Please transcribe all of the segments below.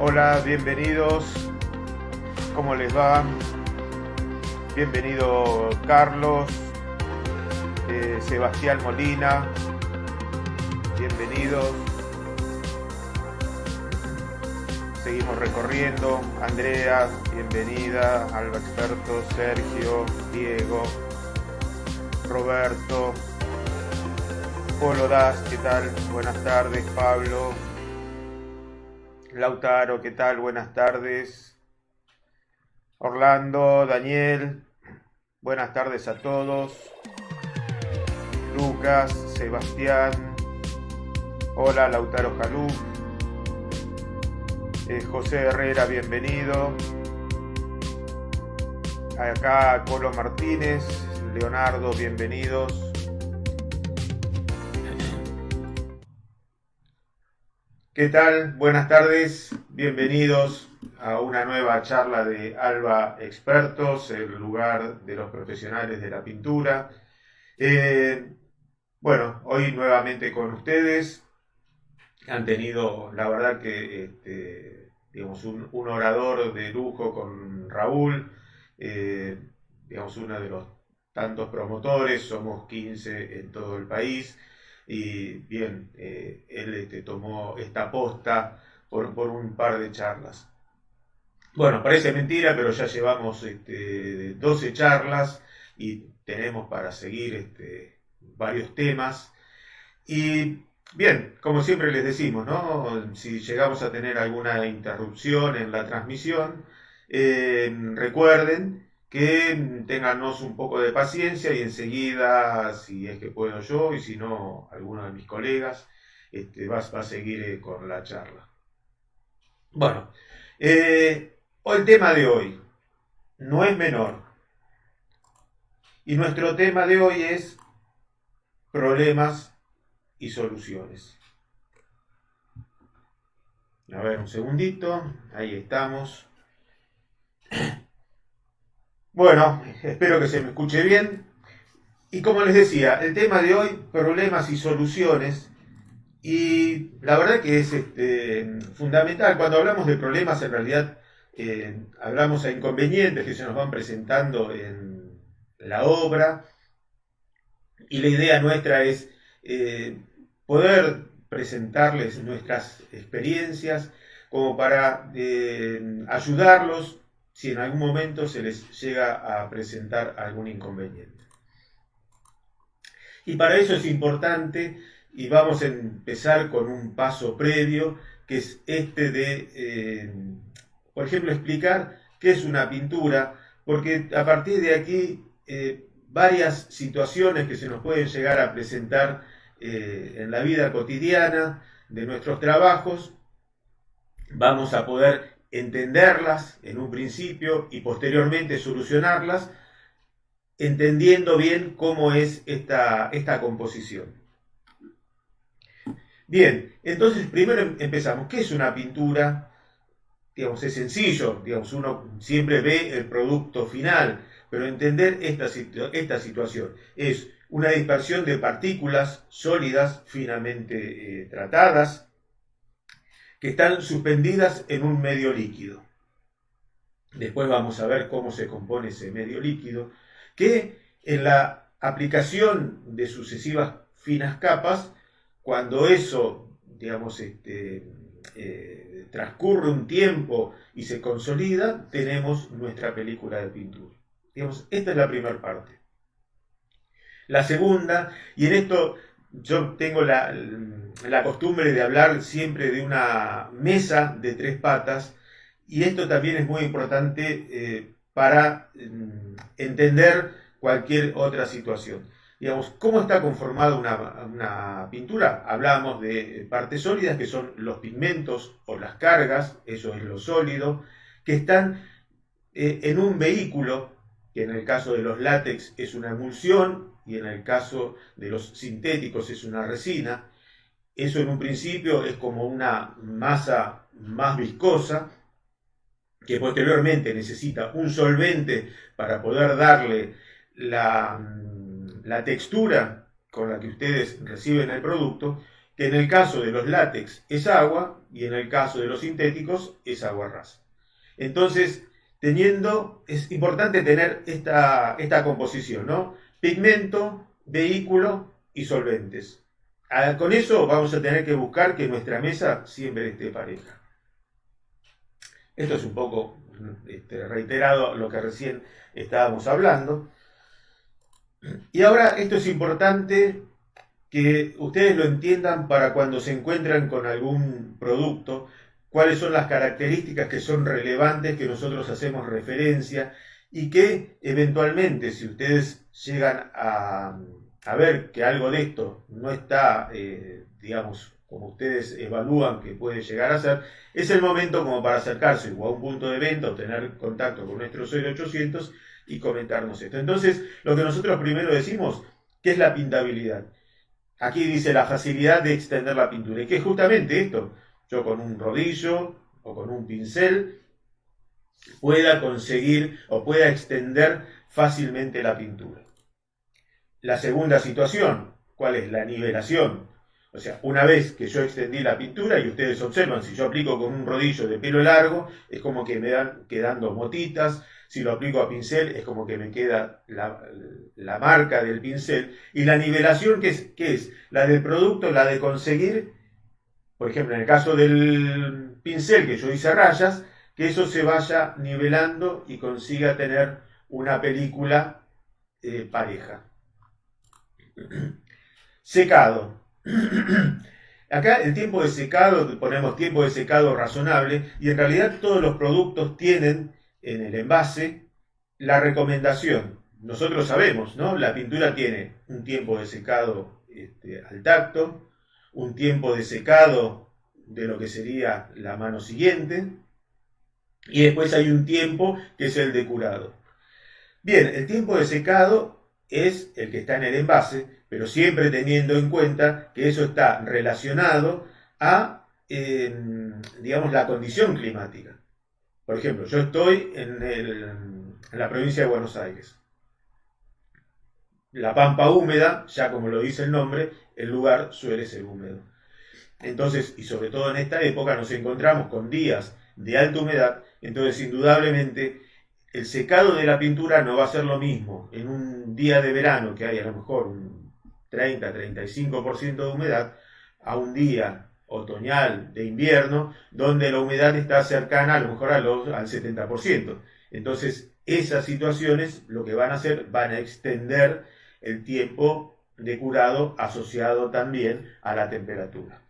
Hola, bienvenidos. ¿Cómo les va? Bienvenido Carlos, Sebastián Molina, bienvenidos. Seguimos recorriendo. Andrea, bienvenida. Alba Experto, Sergio, Diego, Roberto, Polo Das, ¿qué tal? Buenas tardes. Pablo, Lautaro, ¿qué tal? Buenas tardes. Orlando, Daniel, buenas tardes a todos. Lucas, Sebastián, hola, Lautaro Jalú. José Herrera, bienvenido. Acá Colo Martínez, Leonardo, bienvenidos. ¿Qué tal? Buenas tardes, bienvenidos a una nueva charla de Alba Expertos, el lugar de los profesionales de la pintura. Bueno, hoy nuevamente con ustedes. Han tenido, la verdad que, digamos, un orador de lujo con Raúl, digamos, uno de los tantos promotores, somos 15 en todo el país. Y bien, él tomó esta posta por un par de charlas. Bueno, parece mentira, pero ya llevamos 12 charlas y tenemos para seguir varios temas. Y bien, como siempre les decimos, ¿no? Si llegamos a tener alguna interrupción en la transmisión, recuerden que téngannos un poco de paciencia y enseguida, si es que puedo yo y si no, alguno de mis colegas, va a seguir con la charla. Bueno, el tema de hoy no es menor. Y nuestro tema de hoy es problemas y soluciones. A ver, un segundito, ahí estamos. Bueno, espero que se me escuche bien. Y como les decía, el tema de hoy, problemas y soluciones. Y la verdad que es fundamental. Cuando hablamos de problemas, en realidad hablamos de inconvenientes que se nos van presentando en la obra. Y la idea nuestra es poder presentarles nuestras experiencias como para ayudarlos si en algún momento se les llega a presentar algún inconveniente. Y para eso es importante, y vamos a empezar con un paso previo, que es por ejemplo, explicar qué es una pintura, porque a partir de aquí varias situaciones que se nos pueden llegar a presentar en la vida cotidiana de nuestros trabajos, vamos a poder entenderlas en un principio y posteriormente solucionarlas, entendiendo bien cómo es esta composición. Bien, entonces primero empezamos. ¿Qué es una pintura? Digamos, es sencillo, digamos, uno siempre ve el producto final, pero entender esta situación es una dispersión de partículas sólidas finamente tratadas que están suspendidas en un medio líquido. Después vamos a ver cómo se compone ese medio líquido, que en la aplicación de sucesivas finas capas, cuando eso, digamos, transcurre un tiempo y se consolida, tenemos nuestra película de pintura. Digamos, esta es la primera parte. La segunda, y en esto yo tengo la costumbre de hablar siempre de una mesa de tres patas, y esto también es muy importante para entender cualquier otra situación. Digamos, ¿cómo está conformada una pintura? Hablamos de partes sólidas, que son los pigmentos o las cargas, eso es lo sólido, que están en un vehículo, que en el caso de los látex es una emulsión y en el caso de los sintéticos es una resina. Eso en un principio es como una masa más viscosa, que posteriormente necesita un solvente para poder darle la textura con la que ustedes reciben el producto, que en el caso de los látex es agua y en el caso de los sintéticos es agua rasa. Entonces, es importante tener esta composición, ¿no? Pigmento, vehículo y solventes. Con eso vamos a tener que buscar que nuestra mesa siempre esté pareja. Esto es un poco reiterado lo que recién estábamos hablando. Y ahora esto es importante que ustedes lo entiendan para cuando se encuentran con algún producto, cuáles son las características que son relevantes, que nosotros hacemos referencia y que eventualmente si ustedes llegan a ver que algo de esto no está, digamos, como ustedes evalúan que puede llegar a ser, es el momento como para acercarse o a un punto de venta o tener contacto con nuestro 0800 y comentarnos esto. Entonces, lo que nosotros primero decimos, ¿qué es la pintabilidad? Aquí dice la facilidad de extender la pintura. Y que es justamente esto. Yo con un rodillo o con un pincel pueda conseguir o pueda extender fácilmente la pintura. La segunda situación, ¿cuál es? La nivelación. O sea, una vez que yo extendí la pintura y ustedes observan, si yo aplico con un rodillo de pelo largo, es como que me dan quedando motitas. Si lo aplico a pincel, es como que me queda la marca del pincel. Y la nivelación, ¿qué es? La del producto, la de conseguir, por ejemplo, en el caso del pincel que yo hice rayas, que eso se vaya nivelando y consiga tener una película pareja. Secado. Acá el tiempo de secado, ponemos tiempo de secado razonable, y en realidad todos los productos tienen en el envase la recomendación. Nosotros sabemos, ¿no? La pintura tiene un tiempo de secado al tacto, un tiempo de secado de lo que sería la mano siguiente, y después hay un tiempo que es el de curado. Bien, el tiempo de secado es el que está en el envase, pero siempre teniendo en cuenta que eso está relacionado a, digamos, la condición climática. Por ejemplo, yo estoy en la provincia de Buenos Aires. La pampa húmeda, ya como lo dice el nombre, el lugar suele ser húmedo. Entonces, y sobre todo en esta época, nos encontramos con días de alta humedad, entonces indudablemente el secado de la pintura no va a ser lo mismo en un día de verano que hay a lo mejor un 30-35% de humedad a un día otoñal de invierno donde la humedad está cercana a lo mejor al 70%. Entonces esas situaciones lo que van a hacer, van a extender el tiempo de curado asociado también a la temperatura.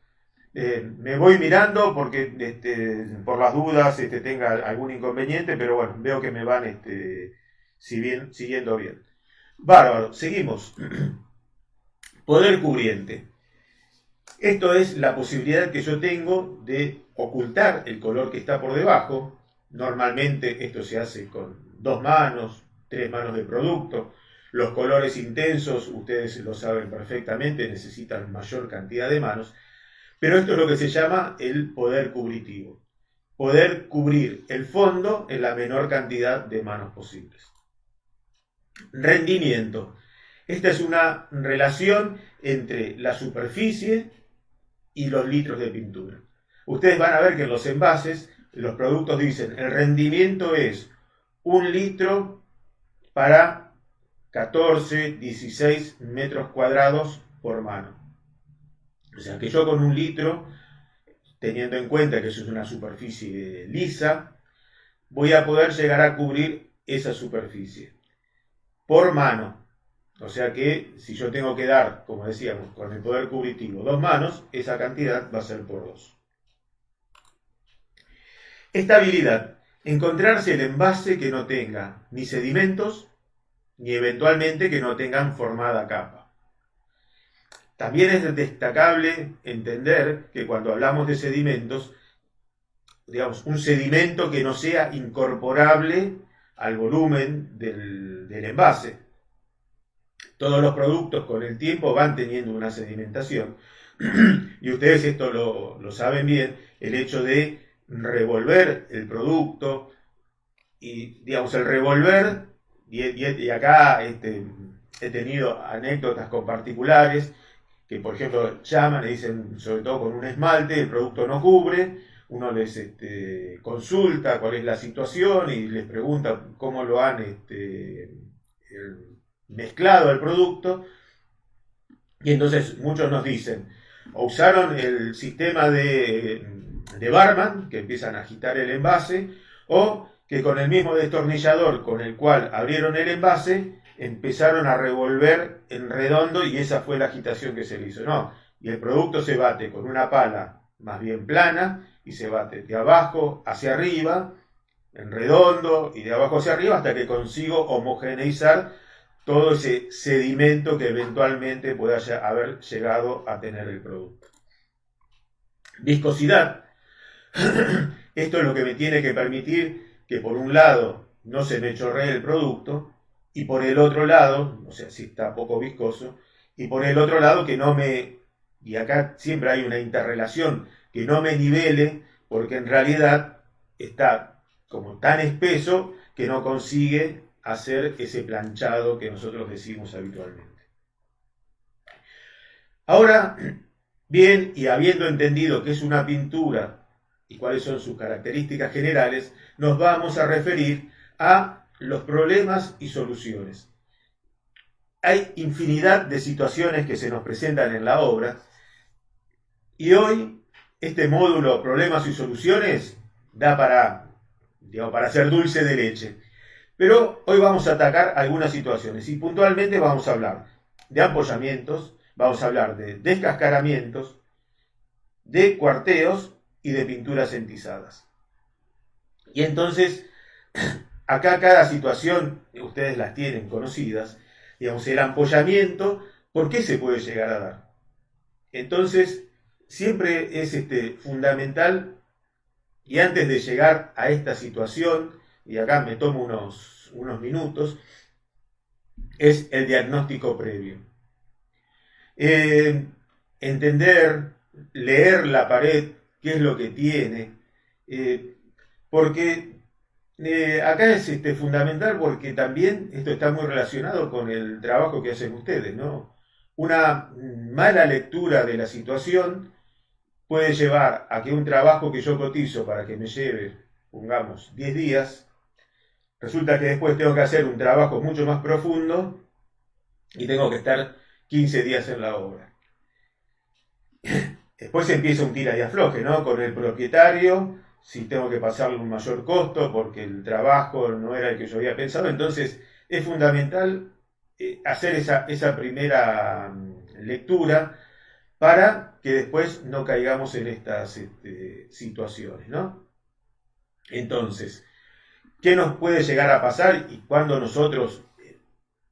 Me voy mirando porque por las dudas tenga algún inconveniente, pero bueno, veo que me van siguiendo bien. Bárbaro, seguimos. Poder cubriente. Esto es la posibilidad que yo tengo de ocultar el color que está por debajo. Normalmente esto se hace con 2 manos, 3 manos de producto. Los colores intensos, ustedes lo saben perfectamente, necesitan mayor cantidad de manos. Pero esto es lo que se llama el poder cubritivo. Poder cubrir el fondo en la menor cantidad de manos posibles. Rendimiento. Esta es una relación entre la superficie y los litros de pintura. Ustedes van a ver que en los envases, los productos dicen, el rendimiento es 1 litro para 14, 16 metros cuadrados por mano. O sea que yo con 1 litro, teniendo en cuenta que eso es una superficie lisa, voy a poder llegar a cubrir esa superficie por mano. O sea que si yo tengo que dar, como decíamos, con el poder cubritivo 2 manos, esa cantidad va a ser por 2. Estabilidad. Encontrarse el envase que no tenga ni sedimentos, ni eventualmente que no tengan formada capa. También es destacable entender que cuando hablamos de sedimentos, digamos, un sedimento que no sea incorporable al volumen del envase. Todos los productos con el tiempo van teniendo una sedimentación y ustedes esto lo saben bien, el hecho de revolver el producto y, digamos, el revolver, y acá he tenido anécdotas con particulares que por ejemplo llaman y dicen, sobre todo con un esmalte, el producto no cubre, uno les consulta cuál es la situación y les pregunta cómo lo han mezclado el producto, y entonces muchos nos dicen, o usaron el sistema de barman, que empiezan a agitar el envase, o que con el mismo destornillador con el cual abrieron el envase, empezaron a revolver en redondo y esa fue la agitación que se le hizo. No, y el producto se bate con una pala más bien plana y se bate de abajo hacia arriba, en redondo y de abajo hacia arriba hasta que consigo homogeneizar todo ese sedimento que eventualmente pueda haber llegado a tener el producto. Viscosidad. Esto es lo que me tiene que permitir que por un lado no se me chorree el producto y por el otro lado, o sea, si está poco viscoso, y por el otro lado que no me, y acá siempre hay una interrelación, que no me nivele porque en realidad está como tan espeso que no consigue hacer ese planchado que nosotros decimos habitualmente. Ahora, bien, y habiendo entendido qué es una pintura y cuáles son sus características generales, nos vamos a referir a los problemas y soluciones. Hay infinidad de situaciones que se nos presentan en la obra y hoy este módulo problemas y soluciones da para hacer dulce de leche. Pero hoy vamos a atacar algunas situaciones y puntualmente vamos a hablar de ampollamientos, vamos a hablar de descascaramientos, de cuarteos y de pinturas entizadas. Y entonces, acá cada situación, ustedes las tienen conocidas, digamos, el ampollamiento, ¿por qué se puede llegar a dar? Entonces, siempre es fundamental, y antes de llegar a esta situación, y acá me tomo unos minutos, es el diagnóstico previo. Entender, leer la pared, qué es lo que tiene, porque acá es fundamental porque también esto está muy relacionado con el trabajo que hacen ustedes, ¿no? Una mala lectura de la situación puede llevar a que un trabajo que yo cotizo para que me lleve, pongamos, 10 días, resulta que después tengo que hacer un trabajo mucho más profundo y tengo que estar 15 días en la obra. Después empieza un tira y afloje, ¿no? Con el propietario, si tengo que pasarle un mayor costo porque el trabajo no era el que yo había pensado. Entonces es fundamental hacer esa primera lectura para que después no caigamos en estas situaciones, ¿no? Entonces, ¿qué nos puede llegar a pasar y cuando nosotros,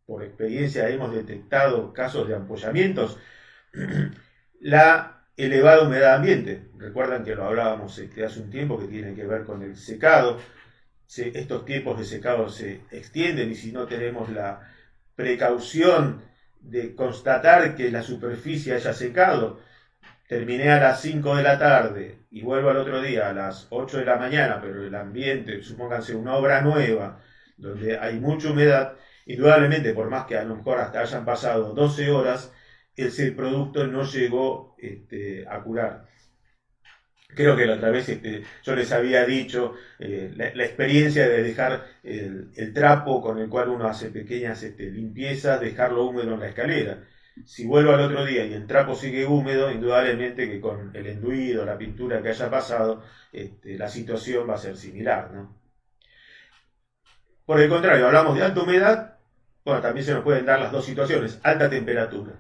por experiencia, hemos detectado casos de ampollamientos? La elevada humedad ambiente. Recuerdan que lo hablábamos hace un tiempo, que tiene que ver con el secado. Estos tiempos de secado se extienden y si no tenemos la precaución de constatar que la superficie haya secado, terminé a las 5 de la tarde y vuelvo al otro día a las 8 de la mañana, pero el ambiente, supónganse una obra nueva, donde hay mucha humedad, indudablemente, por más que a lo mejor hasta hayan pasado 12 horas, ese producto no llegó a curar. Creo que la otra vez yo les había dicho la experiencia de dejar el trapo con el cual uno hace pequeñas limpiezas, dejarlo húmedo en la escalera. Si vuelvo al otro día y el trapo sigue húmedo, indudablemente que con el enduido, la pintura que haya pasado, la situación va a ser similar, ¿no? Por el contrario, hablamos de alta humedad, bueno, también se nos pueden dar las dos situaciones, alta temperatura.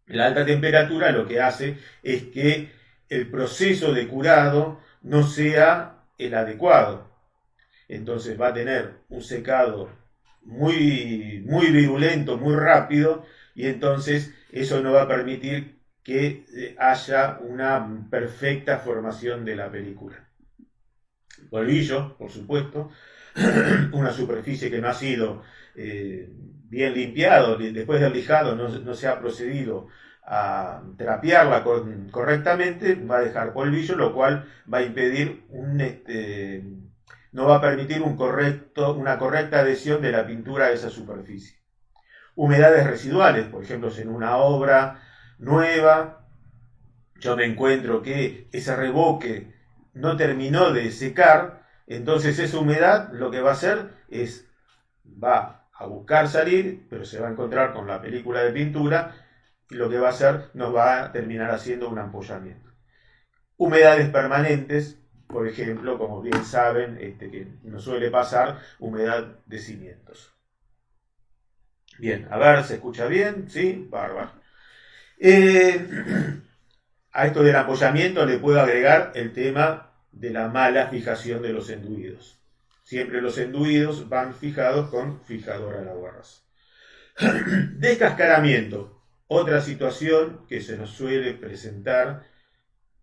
La alta temperatura lo que hace es que el proceso de curado no sea el adecuado. Entonces va a tener un secado muy, muy virulento, muy rápido, y entonces eso no va a permitir que haya una perfecta formación de la película. Polvillo, por supuesto, una superficie que no ha sido bien limpiado, después del lijado no se ha procedido a trapearla correctamente, va a dejar polvillo, lo cual va a impedir no va a permitir una correcta adhesión de la pintura a esa superficie. Humedades residuales, por ejemplo, si en una obra nueva, yo me encuentro que ese reboque no terminó de secar, entonces esa humedad lo que va a hacer es, va a buscar salir, pero se va a encontrar con la película de pintura y lo que va a hacer nos va a terminar haciendo un ampollamiento. Humedades permanentes, por ejemplo, como bien saben, que nos suele pasar, humedad de cimientos. Bien, a ver, ¿se escucha bien? ¿Sí? Bárbaro. A esto del apoyamiento le puedo agregar el tema de la mala fijación de los enduidos. Siempre los enduidos van fijados con fijador al aguarrás. Descascaramiento. Otra situación que se nos suele presentar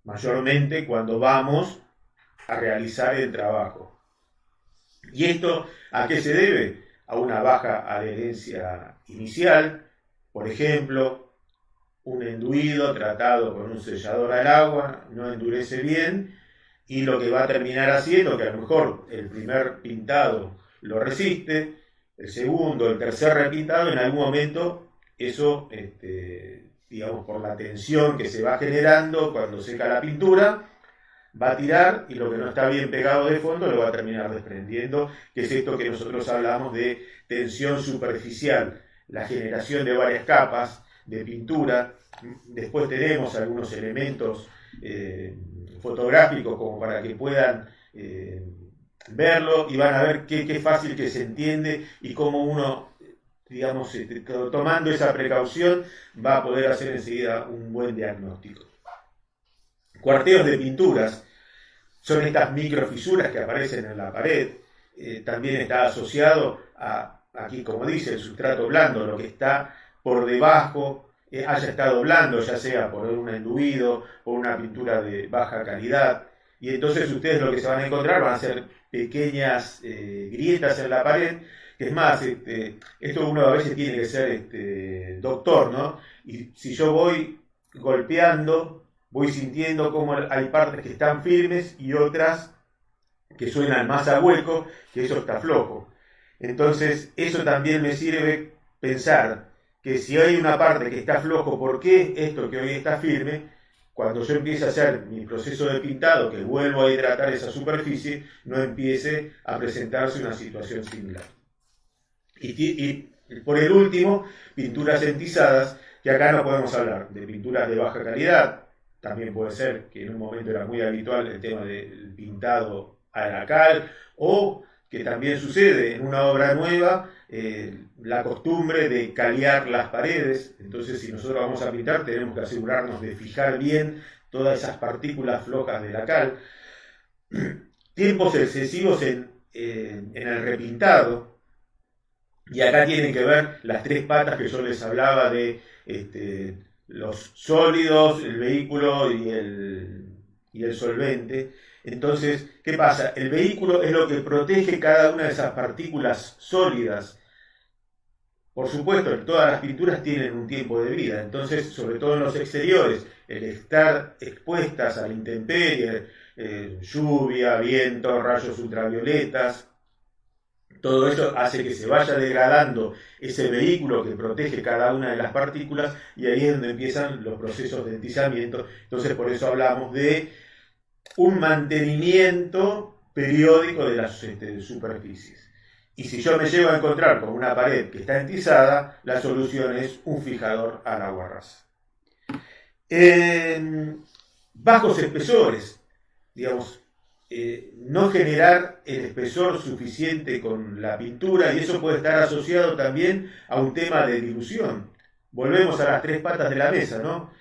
mayormente cuando vamos a realizar el trabajo. ¿Y esto a qué se debe? A una baja adherencia inicial, por ejemplo, un enduido tratado con un sellador al agua no endurece bien y lo que va a terminar haciendo, que a lo mejor el primer pintado lo resiste, el segundo, el tercer repintado, en algún momento eso, digamos, por la tensión que se va generando cuando seca la pintura, va a tirar y lo que no está bien pegado de fondo lo va a terminar desprendiendo, que es esto que nosotros hablamos de tensión superficial, la generación de varias capas de pintura. Después tenemos algunos elementos fotográficos como para que puedan verlo y van a ver qué fácil que se entiende y cómo uno, digamos, tomando esa precaución va a poder hacer enseguida un buen diagnóstico. Cuarteos de pinturas son estas microfisuras que aparecen en la pared. También está asociado a, aquí como dice, el sustrato blando, lo que está por debajo haya estado blando, ya sea por un enduido o una pintura de baja calidad. Y entonces ustedes lo que se van a encontrar van a ser pequeñas grietas en la pared, que es más, esto uno a veces tiene que ser doctor, ¿no? Y si yo voy golpeando, voy sintiendo cómo hay partes que están firmes y otras que suenan más a hueco, que eso está flojo. Entonces, eso también me sirve pensar que si hay una parte que está flojo, ¿por qué esto que hoy está firme? Cuando yo empiece a hacer mi proceso de pintado, que vuelvo a hidratar esa superficie, no empiece a presentarse una situación similar. Y por el último, pinturas entizadas, que acá no podemos hablar de pinturas de baja calidad. También puede ser que en un momento era muy habitual el tema del pintado a la cal, o que también sucede en una obra nueva, la costumbre de calear las paredes. Entonces, si nosotros vamos a pintar, tenemos que asegurarnos de fijar bien todas esas partículas flojas de la cal. Tiempos excesivos en el repintado. Y acá tienen que ver las tres patas que yo les hablaba de los sólidos, el vehículo y el solvente. Entonces, ¿qué pasa? El vehículo es lo que protege cada una de esas partículas sólidas. Por supuesto, todas las pinturas tienen un tiempo de vida, entonces, sobre todo en los exteriores, el estar expuestas a la intemperie, lluvia, viento, rayos ultravioletas, todo eso hace que se vaya degradando ese vehículo que protege cada una de las partículas y ahí es donde empiezan los procesos de entizamiento. Entonces por eso hablamos de un mantenimiento periódico de las superficies. Y si yo me llego a encontrar con una pared que está entizada, la solución es un fijador al aguarrás. Bajos espesores, digamos, no generar el espesor suficiente con la pintura y eso puede estar asociado también a un tema de dilución. Volvemos a las tres patas de la mesa, ¿no?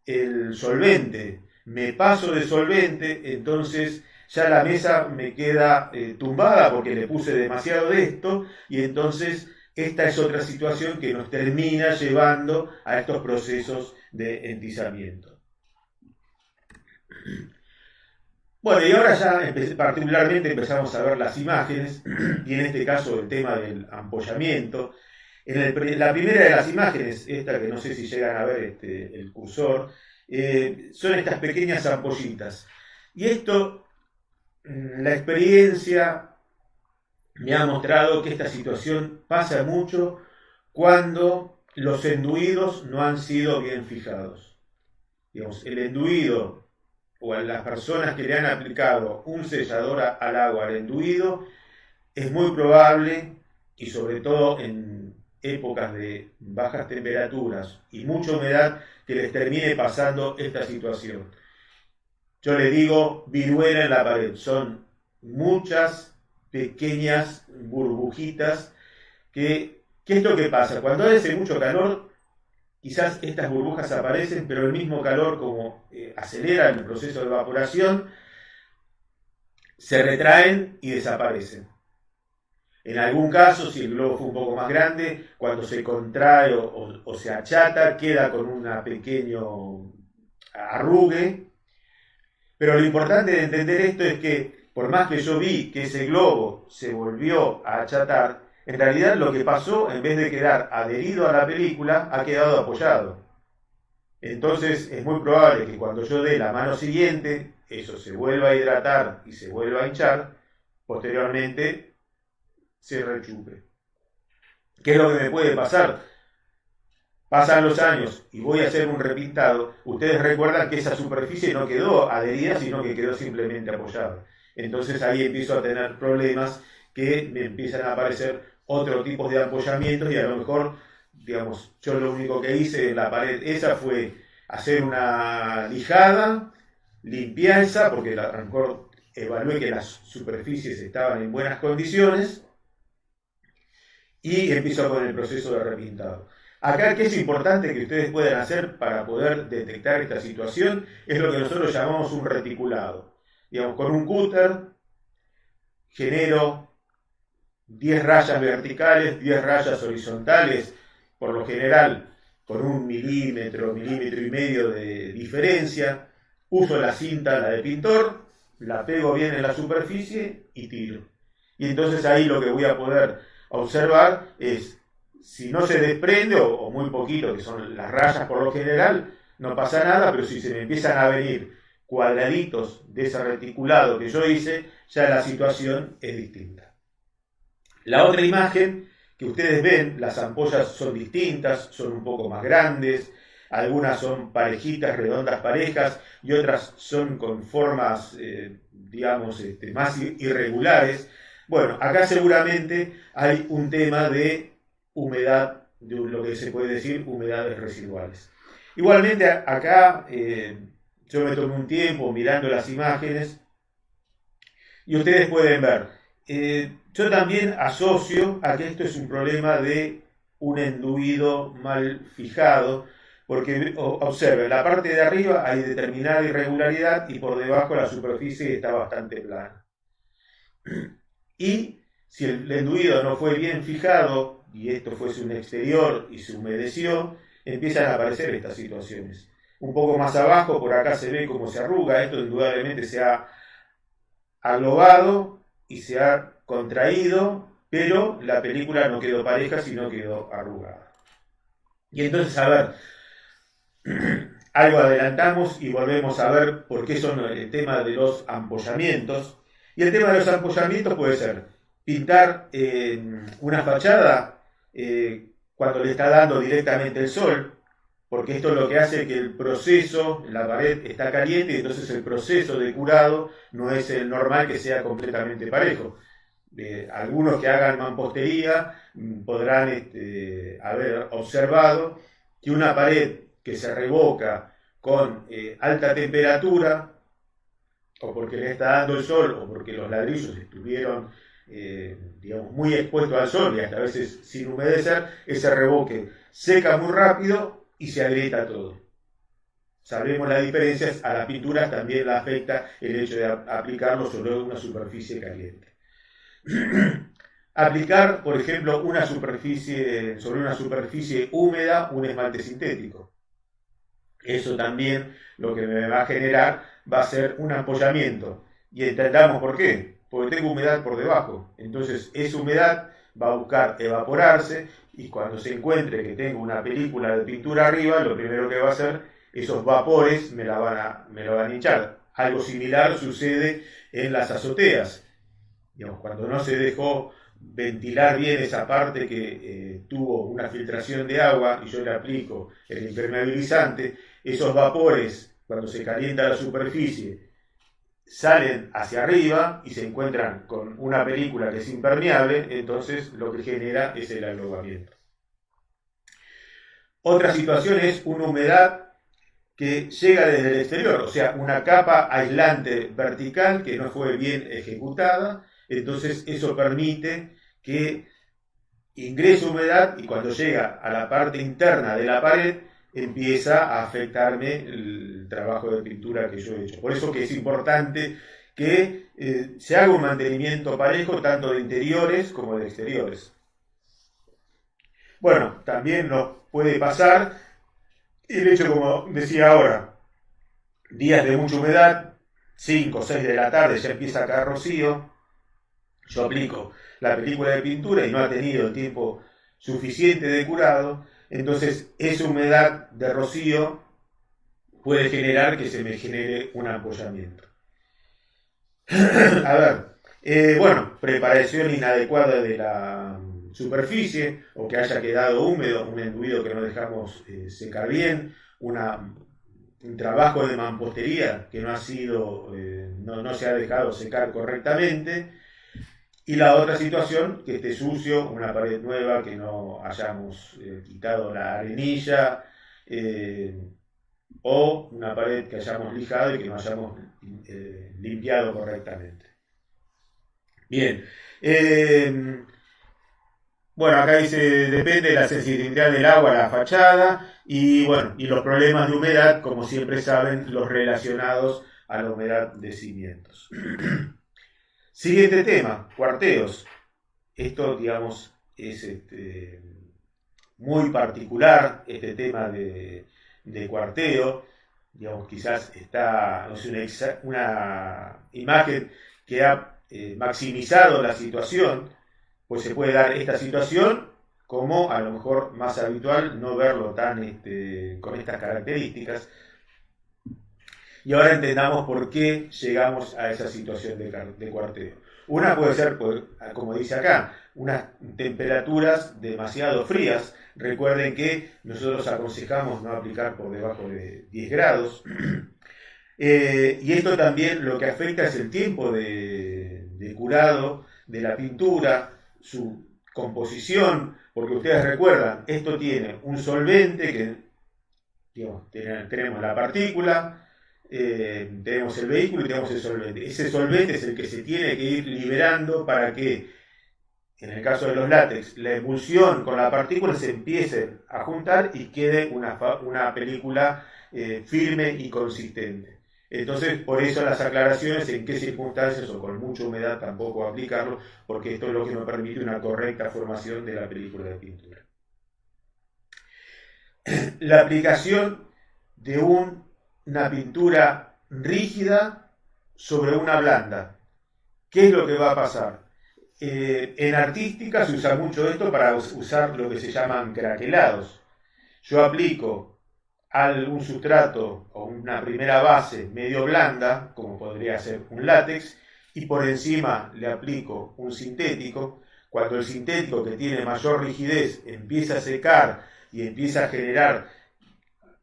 El solvente, me paso de solvente, entonces ya la mesa me queda tumbada porque le puse demasiado de esto y entonces esta es otra situación que nos termina llevando a estos procesos de entizamiento. Bueno, y ahora ya particularmente empezamos a ver las imágenes, y en este caso el tema del ampollamiento. La primera de las imágenes, esta que no sé si llegan a ver el cursor, son estas pequeñas ampollitas. Y esto, la experiencia me ha mostrado que esta situación pasa mucho cuando los enduidos no han sido bien fijados. Digamos, el enduido o a las personas que le han aplicado un sellador al agua al enduido, es muy probable, y sobre todo en épocas de bajas temperaturas y mucha humedad, que les termine pasando esta situación. Yo le digo viruela en la pared, son muchas pequeñas burbujitas ¿qué es lo que pasa? Cuando hace mucho calor, quizás estas burbujas aparecen, pero el mismo calor, como acelera el proceso de evaporación, se retraen y desaparecen. En algún caso, si el globo fue un poco más grande, cuando se contrae o se achata, queda con una pequeño arrugue. Pero lo importante de entender esto es que, por más que yo vi que ese globo se volvió a achatar, en realidad lo que pasó, en vez de quedar adherido a la película, ha quedado apoyado. Entonces es muy probable que cuando yo dé la mano siguiente, eso se vuelva a hidratar y se vuelva a hinchar, posteriormente se rechupe. ¿Qué es lo que me puede pasar? Pasan los años y voy a hacer un repintado. Ustedes recuerdan que esa superficie no quedó adherida, sino que quedó simplemente apoyada. Entonces ahí empiezo a tener problemas que me empiezan a aparecer otros tipos de apoyamientos y a lo mejor, digamos, yo lo único que hice en la pared esa fue hacer una lijada, limpieza, porque a lo mejor evalué que las superficies estaban en buenas condiciones y empiezo con el proceso de repintado. Acá, ¿qué es importante que ustedes puedan hacer para poder detectar esta situación? Es lo que nosotros llamamos un reticulado. Digamos, con un cúter genero 10 rayas verticales, 10 rayas horizontales, por lo general con 1 milímetro, milímetro y medio de diferencia. Uso la cinta, la de pintor, la pego bien en la superficie y tiro. Y entonces ahí lo que voy a poder observar es, si no se desprende, o muy poquito, que son las rayas por lo general, no pasa nada, pero si se me empiezan a venir cuadraditos de ese reticulado que yo hice, ya la situación es distinta. La otra imagen que ustedes ven, las ampollas son distintas, son un poco más grandes, algunas son parejitas, redondas parejas, y otras son con formas, digamos, más irregulares. Bueno, acá seguramente hay un tema de humedad, de lo que se puede decir humedades residuales. Igualmente acá yo me tomé un tiempo mirando las imágenes y ustedes pueden ver, yo también asocio a que esto es un problema de un enduido mal fijado, porque observen, la parte de arriba hay determinada irregularidad y por debajo la superficie está bastante plana. Y si el enduido no fue bien fijado, y esto fuese un exterior y se humedeció, empiezan a aparecer estas situaciones. Un poco más abajo, por acá se ve cómo se arruga, esto indudablemente se ha aglobado y se ha contraído, pero la película no quedó pareja, sino quedó arrugada. Y entonces, a ver, algo adelantamos y volvemos a ver por qué son el tema de los ampollamientos. Y el tema de los ampollamientos puede ser pintar una fachada cuando le está dando directamente el sol, porque esto es lo que hace que el proceso, la pared está caliente y entonces el proceso de curado no es el normal que sea completamente parejo. Algunos que hagan mampostería podrán haber observado que una pared que se revoca con alta temperatura, o porque le está dando el sol, o porque los ladrillos estuvieron digamos, muy expuestos al sol y hasta a veces sin humedecer, ese revoque seca muy rápido y se agrieta todo. Sabemos las diferencias, a las pinturas también la afecta el hecho de aplicarlo sobre una superficie caliente. Aplicar, por ejemplo, sobre una superficie húmeda un esmalte sintético. Eso también lo que me va a generar va a ser un apoyamiento. Y entendamos por qué. Porque tengo humedad por debajo. Entonces esa humedad va a buscar evaporarse y cuando se encuentre que tengo una película de pintura arriba, lo primero que va a hacer, esos vapores me lo van a hinchar. Algo similar sucede en las azoteas. Digamos, cuando no se dejó ventilar bien esa parte que tuvo una filtración de agua y yo le aplico el impermeabilizante, esos vapores, cuando se calienta la superficie, salen hacia arriba y se encuentran con una película que es impermeable, entonces lo que genera es el agrobamiento. Otra situación es una humedad que llega desde el exterior, o sea, una capa aislante vertical que no fue bien ejecutada, entonces eso permite que ingrese humedad y cuando llega a la parte interna de la pared empieza a afectarme el trabajo de pintura que yo he hecho. Por eso que es importante que se haga un mantenimiento parejo tanto de interiores como de exteriores. Bueno, también nos puede pasar el hecho, como decía ahora, días de mucha humedad, 5 o 6 de la tarde ya empieza a caer rocío, yo aplico la película de pintura y no ha tenido el tiempo suficiente de curado, entonces esa humedad de rocío puede generar que se me genere un ampollamiento. A ver, bueno, preparación inadecuada de la superficie o que haya quedado húmedo, un enduido que no dejamos secar bien, un trabajo de mampostería que no ha sido, no se ha dejado secar correctamente. Y la otra situación, que esté sucio, una pared nueva, que no hayamos quitado la arenilla, o una pared que hayamos lijado y que no hayamos limpiado correctamente. Bien. Bueno, acá dice, depende de la sensibilidad del agua a la fachada y bueno, y los problemas de humedad, como siempre saben, los relacionados a la humedad de cimientos. Siguiente tema, cuarteos. Esto, digamos, es muy particular, este tema de cuarteo. Digamos, quizás está, no sé, una imagen que ha maximizado la situación, pues se puede dar esta situación como a lo mejor más habitual no verlo tan con estas características. Y ahora entendamos por qué llegamos a esa situación de cuarteo. Una puede ser, como dice acá, unas temperaturas demasiado frías. Recuerden que nosotros aconsejamos no aplicar por debajo de 10 grados. Y esto también lo que afecta es el tiempo de curado de la pintura, su composición, porque ustedes recuerdan, esto tiene un solvente que, digamos, tenemos la partícula, tenemos el vehículo y tenemos el solvente. Ese solvente es el que se tiene que ir liberando para que, en el caso de los látex, la emulsión con la partícula se empiece a juntar y quede una película firme y consistente. Entonces, por eso las aclaraciones en qué circunstancias o con mucha humedad tampoco aplicarlo, porque esto es lo que nos permite una correcta formación de la película de pintura. La aplicación de una pintura rígida sobre una blanda. ¿Qué es lo que va a pasar? En artística se usa mucho esto para usar lo que se llaman craquelados. Yo aplico un sustrato o una primera base medio blanda, como podría ser un látex, y por encima le aplico un sintético. Cuando el sintético, que tiene mayor rigidez, empieza a secar y empieza a generar,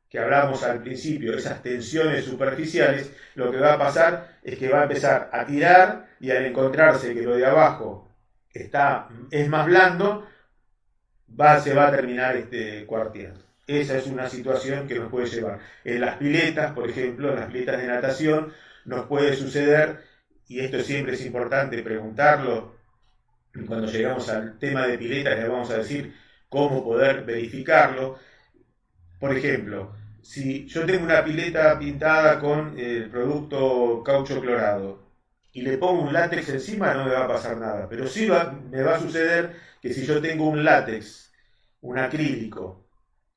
que hablamos al principio, esas tensiones superficiales, lo que va a pasar es que va a empezar a tirar y al encontrarse que lo de abajo es más blando, se va a terminar cuarteando. Esa es una situación que nos puede llevar. En las piletas, por ejemplo, en las piletas de natación, nos puede suceder, y esto siempre es importante preguntarlo, cuando llegamos al tema de piletas les vamos a decir cómo poder verificarlo. Por ejemplo, si yo tengo una pileta pintada con el producto caucho clorado y le pongo un látex encima, no me va a pasar nada. Pero sí me va a suceder que si yo tengo un látex, un acrílico,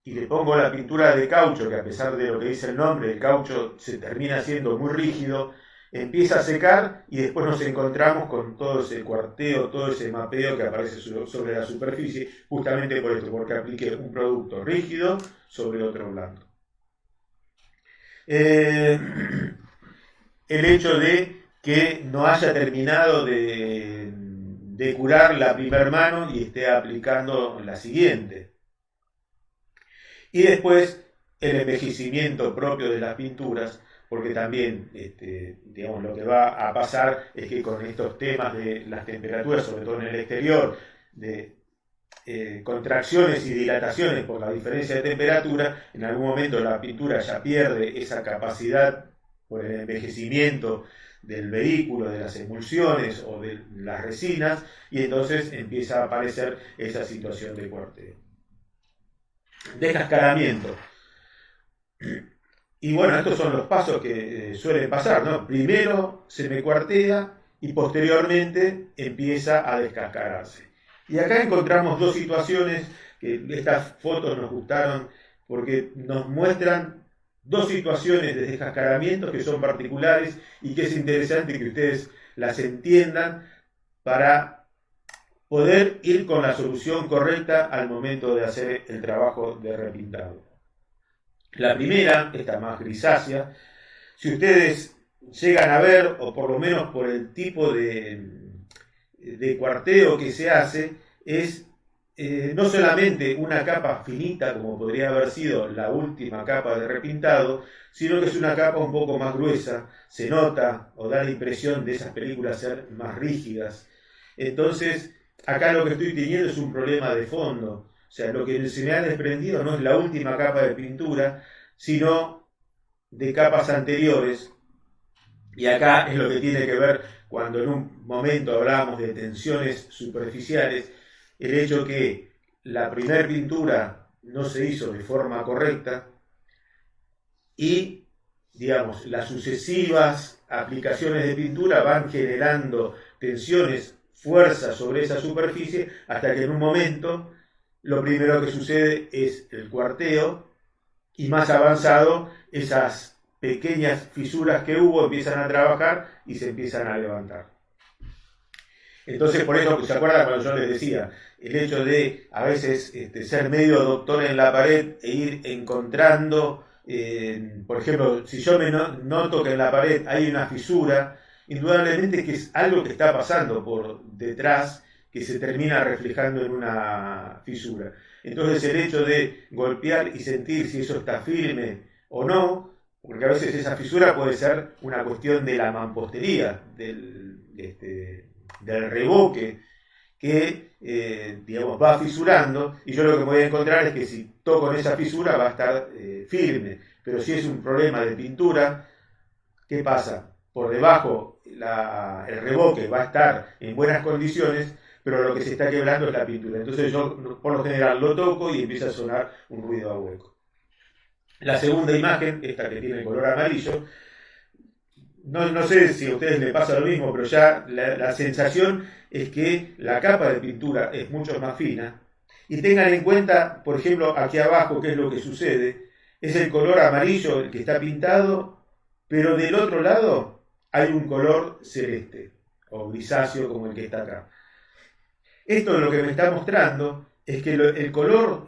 y le pongo la pintura de caucho, que a pesar de lo que dice el nombre, el caucho se termina siendo muy rígido, empieza a secar y después nos encontramos con todo ese cuarteo, todo ese mapeo que aparece sobre la superficie, justamente por esto, porque apliqué un producto rígido sobre otro blando. El hecho de que no haya terminado de de curar la primer mano y esté aplicando la siguiente. Y después el envejecimiento propio de las pinturas, porque también digamos, lo que va a pasar es que con estos temas de las temperaturas, sobre todo en el exterior, de contracciones y dilataciones por la diferencia de temperatura, en algún momento la pintura ya pierde esa capacidad por el envejecimiento del vehículo, de las emulsiones o de las resinas, y entonces empieza a aparecer esa situación de cuarteo. Descascaramiento. Y bueno, estos son los pasos que suelen pasar, ¿no? Primero se me cuartea y posteriormente empieza a descascararse. Y acá encontramos dos situaciones que estas fotos nos gustaron porque nos muestran dos situaciones de descascaramiento que son particulares y que es interesante que ustedes las entiendan para poder ir con la solución correcta al momento de hacer el trabajo de repintado. La primera, esta más grisácea, si ustedes llegan a ver, o por lo menos por el tipo de cuarteo que se hace, es no solamente una capa finita, como podría haber sido la última capa de repintado, sino que es una capa un poco más gruesa, se nota o da la impresión de esas películas ser más rígidas. Entonces, acá lo que estoy teniendo es un problema de fondo. O sea, lo que se me ha desprendido no es la última capa de pintura, sino de capas anteriores. Y acá es lo que tiene que ver cuando en un momento hablábamos de tensiones superficiales, el hecho que la primera pintura no se hizo de forma correcta y, digamos, las sucesivas aplicaciones de pintura van generando tensiones, fuerza sobre esa superficie, hasta que en un momento lo primero que sucede es el cuarteo y más avanzado esas pequeñas fisuras que hubo empiezan a trabajar y se empiezan a levantar. Entonces, por eso, ¿se acuerdan cuando yo les decía? El hecho de a veces ser medio doctor en la pared e ir encontrando, por ejemplo, si yo me noto que en la pared hay una fisura, indudablemente que es algo que está pasando por detrás que se termina reflejando en una fisura. Entonces el hecho de golpear y sentir si eso está firme o no, porque a veces esa fisura puede ser una cuestión de la mampostería, del revoque que digamos, va fisurando, y yo lo que voy a encontrar es que si toco en esa fisura va a estar firme, pero si es un problema de pintura, ¿qué pasa? Por debajo el revoque va a estar en buenas condiciones, pero lo que se está quebrando es la pintura. Entonces yo por lo general lo toco y empieza a sonar un ruido a hueco. La segunda imagen, esta que tiene el color amarillo, no sé si a ustedes les pasa lo mismo, pero ya la sensación es que la capa de pintura es mucho más fina. Y tengan en cuenta, por ejemplo, aquí abajo, qué es lo que sucede. Es el color amarillo el que está pintado, pero del otro lado hay un color celeste, o grisáceo como el que está acá. Esto lo que me está mostrando es que el color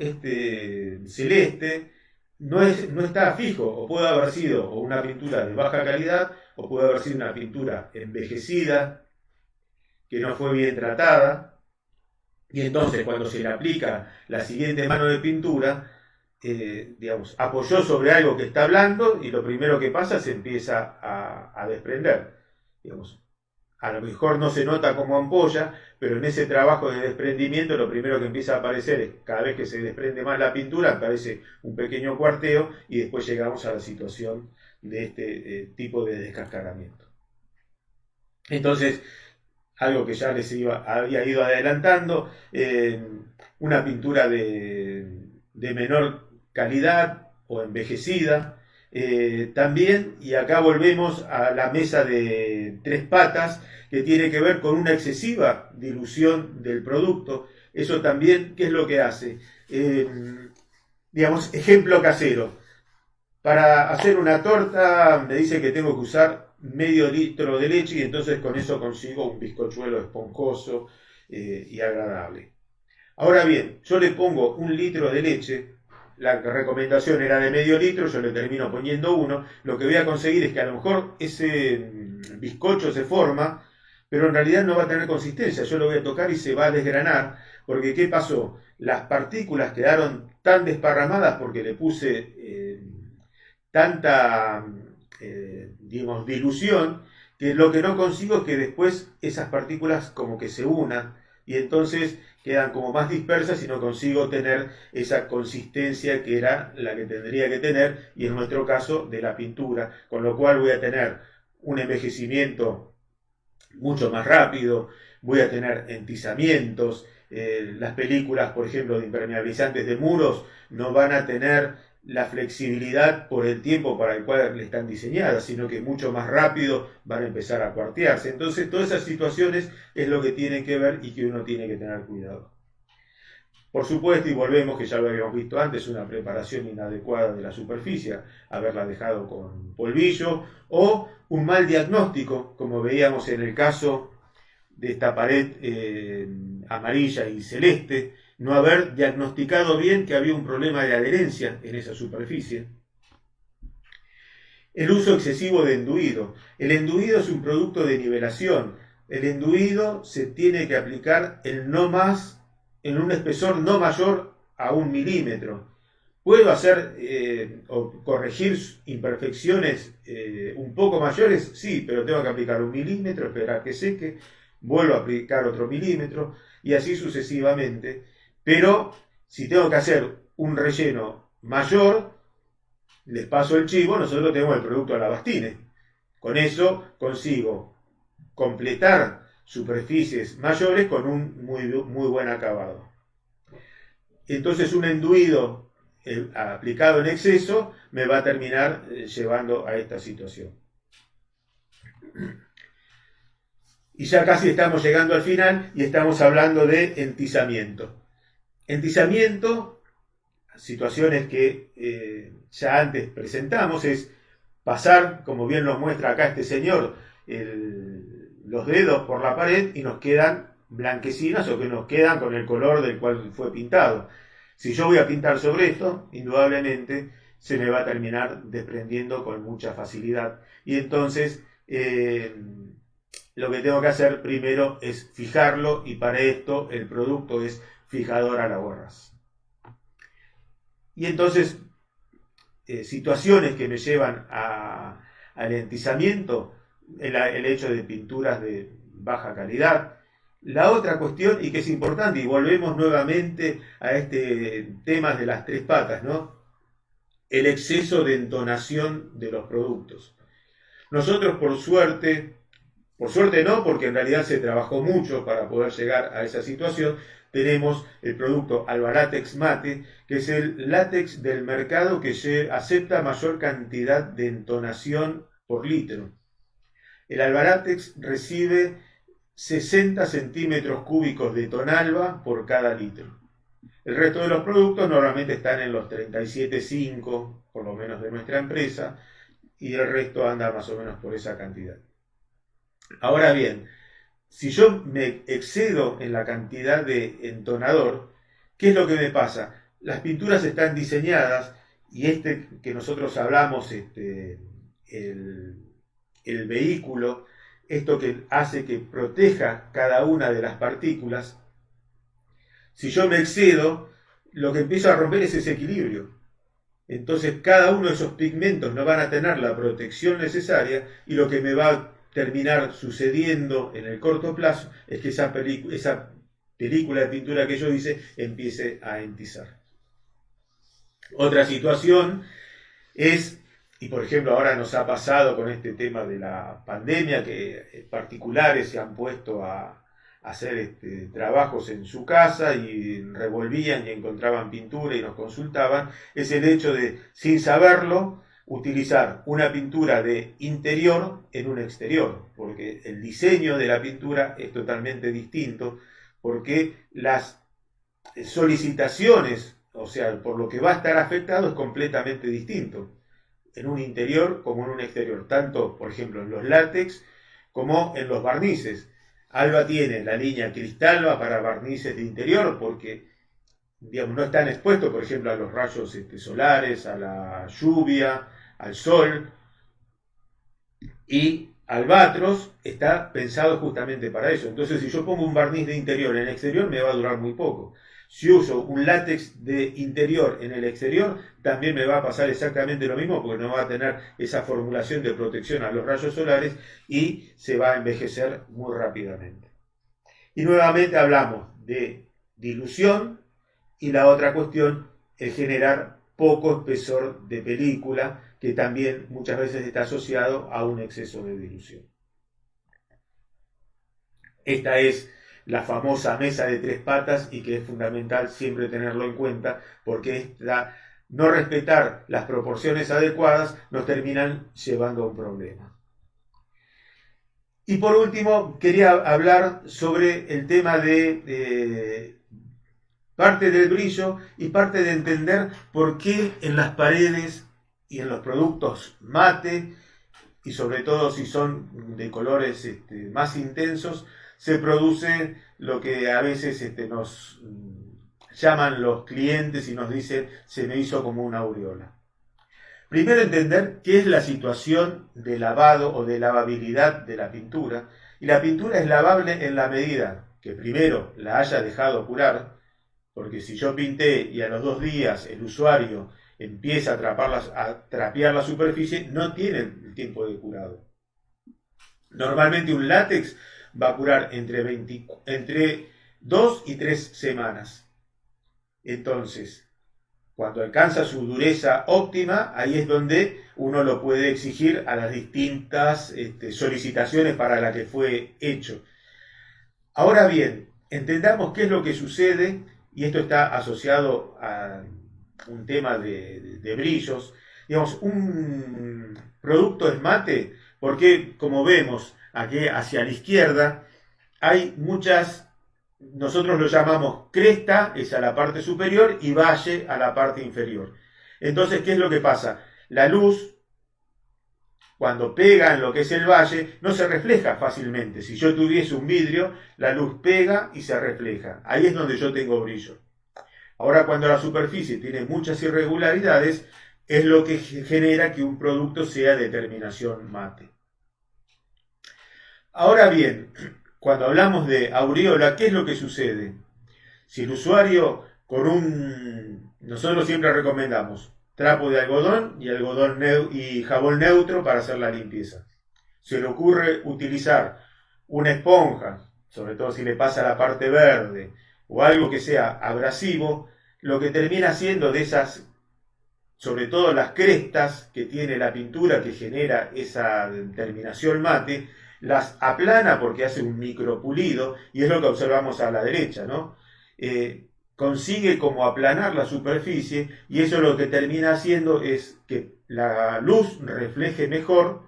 celeste no está fijo, o puede haber sido o una pintura de baja calidad, o puede haber sido una pintura envejecida, que no fue bien tratada, y entonces cuando se le aplica la siguiente mano de pintura, digamos, apoyó sobre algo que está blando, y lo primero que pasa se empieza a desprender. Digamos, a lo mejor no se nota como ampolla, pero en ese trabajo de desprendimiento lo primero que empieza a aparecer es, cada vez que se desprende más la pintura, aparece un pequeño cuarteo y después llegamos a la situación de este tipo de descascaramiento. Entonces, algo que ya les había ido adelantando, una pintura de menor calidad o envejecida, también, y acá volvemos a la mesa de tres patas, que tiene que ver con una excesiva dilución del producto. Eso también, ¿qué es lo que hace? Digamos, ejemplo casero. Para hacer una torta me dice que tengo que usar medio litro de leche y entonces con eso consigo un bizcochuelo esponjoso y agradable. Ahora bien, yo le pongo 1 litro de leche. La recomendación era de medio litro, yo le termino poniendo 1. Lo que voy a conseguir es que a lo mejor ese bizcocho se forma, pero en realidad no va a tener consistencia. Yo lo voy a tocar y se va a desgranar, porque ¿qué pasó? Las partículas quedaron tan desparramadas porque le puse tanta, digamos, dilución, que lo que no consigo es que después esas partículas como que se unan y entonces quedan como más dispersas y no consigo tener esa consistencia que era la que tendría que tener, y en nuestro caso de la pintura, con lo cual voy a tener un envejecimiento mucho más rápido, voy a tener entizamientos, las películas, por ejemplo, de impermeabilizantes de muros no van a tener la flexibilidad por el tiempo para el cual están diseñadas, sino que mucho más rápido van a empezar a cuartearse. Entonces, todas esas situaciones es lo que tienen que ver y que uno tiene que tener cuidado. Por supuesto, y volvemos, que ya lo habíamos visto antes, una preparación inadecuada de la superficie, haberla dejado con polvillo, o un mal diagnóstico, como veíamos en el caso de esta pared amarilla y celeste, no haber diagnosticado bien que había un problema de adherencia en esa superficie. El uso excesivo de enduido. El enduido es un producto de nivelación. El enduido se tiene que aplicar en un espesor no mayor a 1 milímetro. ¿Puedo hacer o corregir imperfecciones un poco mayores? Sí, pero tengo que aplicar 1 milímetro, esperar que seque, vuelvo a aplicar otro milímetro y así sucesivamente. Pero si tengo que hacer un relleno mayor, les paso el chivo, nosotros tenemos el producto Alabastine. Con eso consigo completar superficies mayores con un muy buen acabado. Entonces un enduido aplicado en exceso me va a terminar llevando a esta situación. Y ya casi estamos llegando al final y estamos hablando de entizamiento. Entizamiento, situaciones que ya antes presentamos, es pasar, como bien nos muestra acá este señor, los dedos por la pared y nos quedan blanquecinas o que nos quedan con el color del cual fue pintado. Si yo voy a pintar sobre esto, indudablemente se me va a terminar desprendiendo con mucha facilidad. Y entonces lo que tengo que hacer primero es fijarlo, y para esto el producto es fijador a la borras. Y entonces situaciones que me llevan al entizamiento, el hecho de pinturas de baja calidad. La otra cuestión, y que es importante, y volvemos nuevamente a este tema de las 3 patas, ¿no? El exceso de entonación de los productos. Nosotros por suerte no, porque en realidad se trabajó mucho para poder llegar a esa situación, tenemos el producto Alba-Látex Mate, que es el látex del mercado que acepta mayor cantidad de entonación por litro. El Alba-Látex recibe 60 centímetros cúbicos de tonalba por cada litro. El resto de los productos normalmente están en los 37,5, por lo menos de nuestra empresa, y el resto anda más o menos por esa cantidad. Ahora bien, si yo me excedo en la cantidad de entonador, ¿qué es lo que me pasa? Las pinturas están diseñadas, y que nosotros hablamos, el vehículo, esto que hace que proteja cada una de las partículas, si yo me excedo, lo que empiezo a romper es ese equilibrio. Entonces cada uno de esos pigmentos no van a tener la protección necesaria, y lo que me va a terminar sucediendo en el corto plazo es que esa película de pintura que yo hice empiece a entizar. Otra situación es, y por ejemplo ahora nos ha pasado con este tema de la pandemia, que particulares se han puesto a hacer trabajos en su casa y revolvían y encontraban pintura y nos consultaban, es el hecho de, sin saberlo, utilizar una pintura de interior en un exterior, porque el diseño de la pintura es totalmente distinto, porque las solicitaciones, o sea, por lo que va a estar afectado, es completamente distinto en un interior como en un exterior, tanto, por ejemplo, en los látex como en los barnices. Alba tiene la línea Cristalba para barnices de interior porque, digamos, no están expuestos, por ejemplo, a los rayos solares, a la lluvia, al sol, y Albatros está pensado justamente para eso. Entonces, si yo pongo un barniz de interior en el exterior, me va a durar muy poco. Si uso un látex de interior en el exterior, también me va a pasar exactamente lo mismo, porque no va a tener esa formulación de protección a los rayos solares y se va a envejecer muy rápidamente. Y nuevamente hablamos de dilución, y la otra cuestión es generar poco espesor de película, que también muchas veces está asociado a un exceso de dilución. Esta es la famosa mesa de 3 patas y que es fundamental siempre tenerlo en cuenta, porque no respetar las proporciones adecuadas nos terminan llevando a un problema. Y por último, quería hablar sobre el tema de parte del brillo y parte de entender por qué en las paredes y en los productos mate, y sobre todo si son de colores más intensos, se produce lo que a veces nos llaman los clientes y nos dicen: se me hizo como una aureola. Primero, entender qué es la situación de lavado o de lavabilidad de la pintura. Y la pintura es lavable en la medida que primero la haya dejado curar, porque si yo pinté y a los 2 días el usuario empieza a trapear la superficie, no tiene el tiempo de curado. Normalmente un látex va a curar entre 2 y 3 semanas. Entonces, cuando alcanza su dureza óptima, ahí es donde uno lo puede exigir a las distintas solicitaciones para las que fue hecho. Ahora bien, entendamos qué es lo que sucede, y esto está asociado a un tema de brillos. Digamos, un producto es mate porque, como vemos aquí hacia la izquierda, hay muchas, nosotros lo llamamos cresta, es a la parte superior, y valle a la parte inferior. Entonces, ¿qué es lo que pasa? La luz, cuando pega en lo que es el valle, no se refleja fácilmente. Si yo tuviese un vidrio, la luz pega y se refleja. Ahí es donde yo tengo brillo. Ahora, cuando la superficie tiene muchas irregularidades, es lo que genera que un producto sea de terminación mate. Ahora bien, cuando hablamos de aureola, ¿qué es lo que sucede? Si el usuario nosotros siempre recomendamos trapo de algodón y jabón neutro para hacer la limpieza. Se le ocurre utilizar una esponja, sobre todo si le pasa la parte verde, o algo que sea abrasivo, lo que termina siendo de esas, sobre todo las crestas que tiene la pintura que genera esa terminación mate, las aplana porque hace un micropulido, y es lo que observamos a la derecha, ¿no? Consigue como aplanar la superficie, y eso lo que termina haciendo es que la luz refleje mejor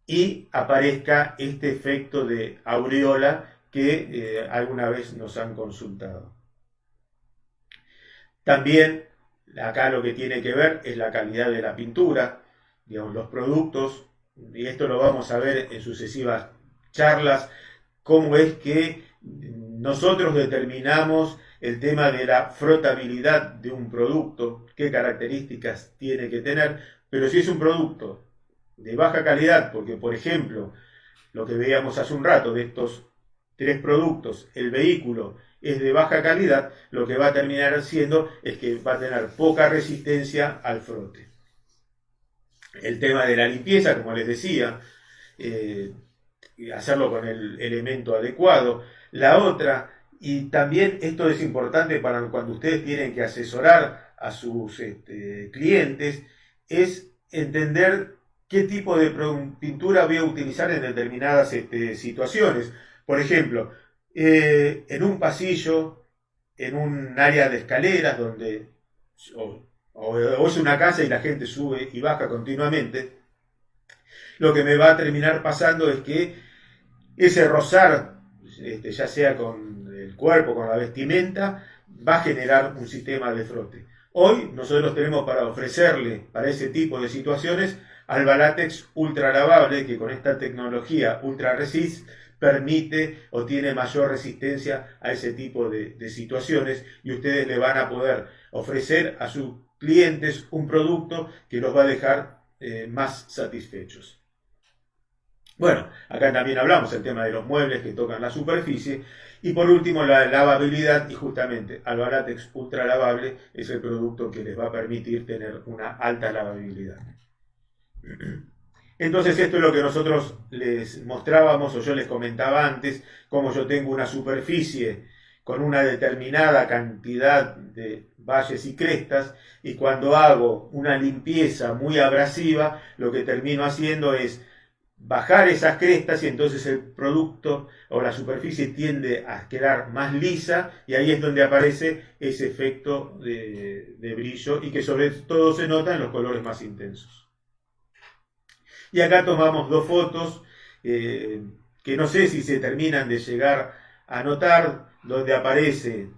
y aparezca este efecto de aureola que alguna vez nos han consultado. También acá lo que tiene que ver es la calidad de la pintura, digamos, los productos, y esto lo vamos a ver en sucesivas charlas, cómo es que nosotros determinamos el tema de la frotabilidad de un producto, qué características tiene que tener, pero si es un producto de baja calidad, porque por ejemplo, lo que veíamos hace un rato de estos 3 productos, el vehículo es de baja calidad, lo que va a terminar haciendo es que va a tener poca resistencia al frote. El tema de la limpieza, como les decía, hacerlo con el elemento adecuado. La otra, y también esto es importante para cuando ustedes tienen que asesorar a sus clientes, es entender qué tipo de pintura voy a utilizar en determinadas situaciones. Por ejemplo, en un pasillo, en un área de escaleras donde o es una casa y la gente sube y baja continuamente, lo que me va a terminar pasando es que ese rozar, ya sea con el cuerpo, con la vestimenta, va a generar un sistema de frote. Hoy nosotros tenemos para ofrecerle, para ese tipo de situaciones, Alba Látex ultra lavable, que con esta tecnología Ultra Resist permite o tiene mayor resistencia a ese tipo de situaciones, y ustedes le van a poder ofrecer a sus clientes un producto que los va a dejar más satisfechos. Bueno, acá también hablamos del tema de los muebles que tocan la superficie. Y por último, la lavabilidad, y justamente Albaratex Ultra Lavable es el producto que les va a permitir tener una alta lavabilidad. Entonces esto es lo que nosotros les mostrábamos o yo les comentaba antes, como yo tengo una superficie con una determinada cantidad de valles y crestas, y cuando hago una limpieza muy abrasiva, lo que termino haciendo es bajar esas crestas y entonces el producto o la superficie tiende a quedar más lisa y ahí es donde aparece ese efecto de brillo y que sobre todo se nota en los colores más intensos. Y acá tomamos dos fotos que no sé si se terminan de llegar a notar, donde aparece,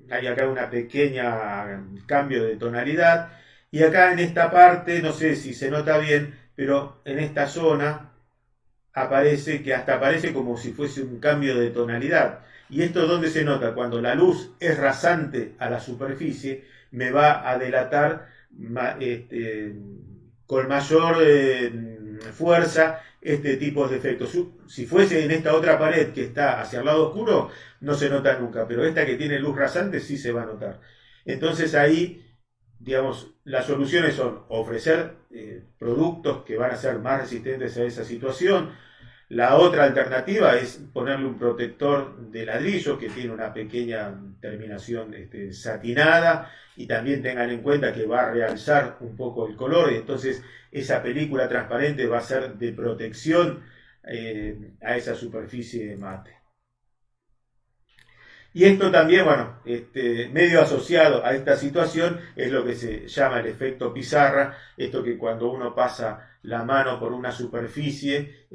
hay acá una pequeña cambio de tonalidad y acá en esta parte, no sé si se nota bien, pero en esta zona aparece que hasta aparece como si fuese un cambio de tonalidad. Y esto es donde se nota, cuando la luz es rasante a la superficie, me va a delatar con mayor fuerza este tipo de efectos. Si fuese en esta otra pared que está hacia el lado oscuro, no se nota nunca, pero esta que tiene luz rasante sí se va a notar. Entonces ahí, digamos, las soluciones son ofrecer productos que van a ser más resistentes a esa situación. La otra alternativa es ponerle un protector de ladrillo que tiene una pequeña terminación satinada y también tengan en cuenta que va a realzar un poco el color y entonces esa película transparente va a ser de protección a esa superficie mate. Y esto también, bueno, medio asociado a esta situación es lo que se llama el efecto pizarra, esto que cuando uno pasa la mano por una superficie